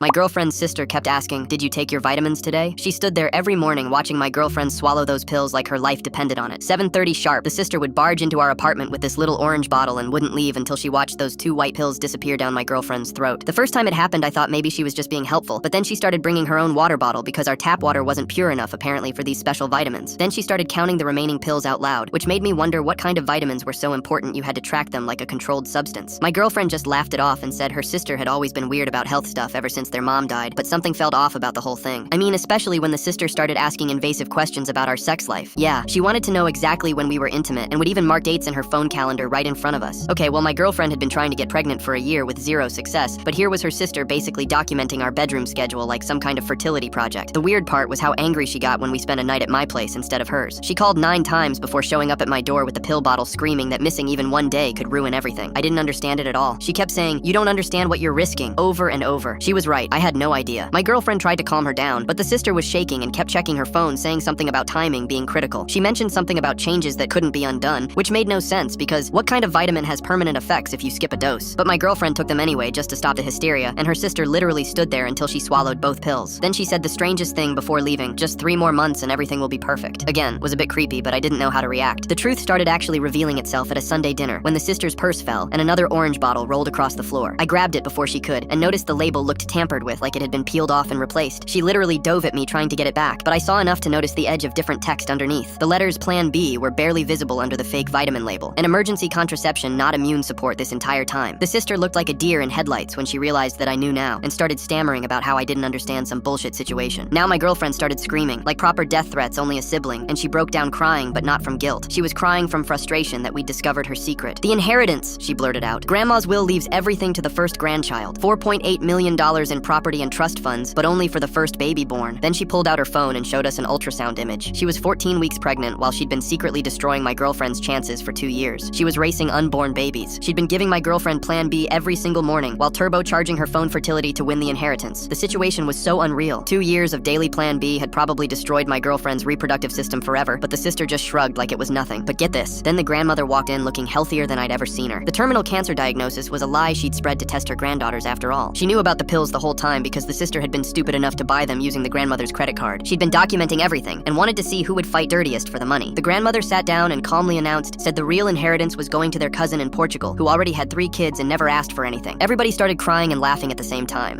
My girlfriend's sister kept asking, "Did you take your vitamins today?" She stood there every morning watching my girlfriend swallow those pills like her life depended on it. 7:30 sharp, the sister would barge into our apartment with this little orange bottle and wouldn't leave until she watched those 2 white pills disappear down my girlfriend's throat. The first time it happened, I thought maybe she was just being helpful, but then she started bringing her own water bottle because our tap water wasn't pure enough apparently for these special vitamins. Then she started counting the remaining pills out loud, which made me wonder what kind of vitamins were so important you had to track them like a controlled substance. My girlfriend just laughed it off and said her sister had always been weird about health stuff ever since their mom died, but something felt off about the whole thing. I mean, especially when the sister started asking invasive questions about our sex life. Yeah, she wanted to know exactly when we were intimate and would even mark dates in her phone calendar right in front of us. Okay, well, my girlfriend had been trying to get pregnant for a year with 0 success, but here was her sister basically documenting our bedroom schedule like some kind of fertility project. The weird part was how angry she got when we spent a night at my place instead of hers. She called 9 times before showing up at my door with the pill bottle, screaming that missing even 1 day could ruin everything. I didn't understand it at all. She kept saying, "You don't understand what you're risking," over and over. She was right. I had no idea. My girlfriend tried to calm her down, but the sister was shaking and kept checking her phone, saying something about timing being critical. She mentioned something about changes that couldn't be undone, which made no sense because what kind of vitamin has permanent effects if you skip a dose? But my girlfriend took them anyway just to stop the hysteria, and her sister literally stood there until she swallowed both pills. Then she said the strangest thing before leaving, "Just 3 more months and everything will be perfect." Again, was a bit creepy, but I didn't know how to react. The truth started actually revealing itself at a Sunday dinner when the sister's purse fell and another orange bottle rolled across the floor. I grabbed it before she could and noticed the label looked tampered with, like it had been peeled off and replaced. She literally dove at me trying to get it back, but I saw enough to notice the edge of different text underneath. The letters Plan B were barely visible under the fake vitamin label. An emergency contraception, not immune support this entire time. The sister looked like a deer in headlights when she realized that I knew now and started stammering about how I didn't understand some bullshit situation. Now my girlfriend started screaming, like proper death threats only a sibling, and she broke down crying, but not from guilt. She was crying from frustration that we'd discovered her secret. "The inheritance," she blurted out. "Grandma's will leaves everything to the first grandchild. $4.8 million in property and trust funds, but only for the first baby born." Then she pulled out her phone and showed us an ultrasound image. She was 14 weeks pregnant while she'd been secretly destroying my girlfriend's chances for 2 years. She was racing unborn babies. She'd been giving my girlfriend Plan B every single morning while turbocharging her phone fertility to win the inheritance. The situation was so unreal. 2 years of daily Plan B had probably destroyed my girlfriend's reproductive system forever, but the sister just shrugged like it was nothing. But get this, then the grandmother walked in looking healthier than I'd ever seen her. The terminal cancer diagnosis was a lie she'd spread to test her granddaughters after all. She knew about the pills the whole time because the sister had been stupid enough to buy them using the grandmother's credit card. She'd been documenting everything and wanted to see who would fight dirtiest for the money. The grandmother sat down and calmly said the real inheritance was going to their cousin in Portugal, who already had 3 kids and never asked for anything. Everybody started crying and laughing at the same time.